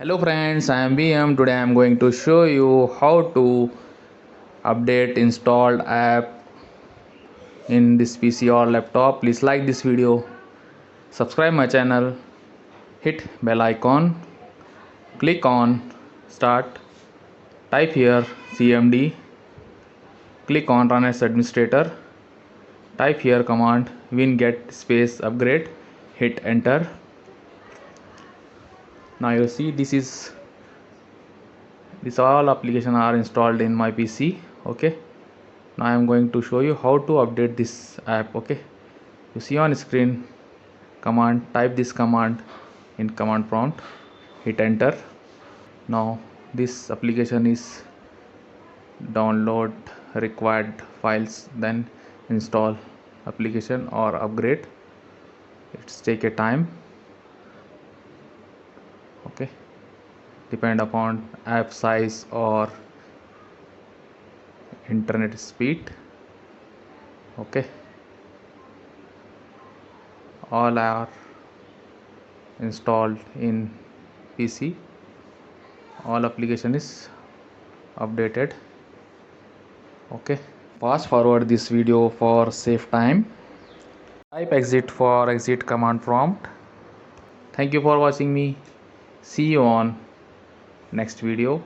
Hello friends, I am BM. Today I am going to show you how to update installed app in this PC or laptop. Please like this video, subscribe my channel, hit bell icon, click on start, type here cmd, click on run as administrator, type here command winget space upgrade, hit enter. Now you see this all applications are installed in my PC. Okay, now I am going to show you how to update this app. Okay, you see on screen command, type this command in command prompt, hit enter. Now this application is download required files, then install application or upgrade. It's take a time. Okay, depend upon app size or internet speed. Okay, all are installed in PC. All application is updated. Okay, fast forward this video for save time. Type exit for exit command prompt. Thank you for watching me. See you on next video.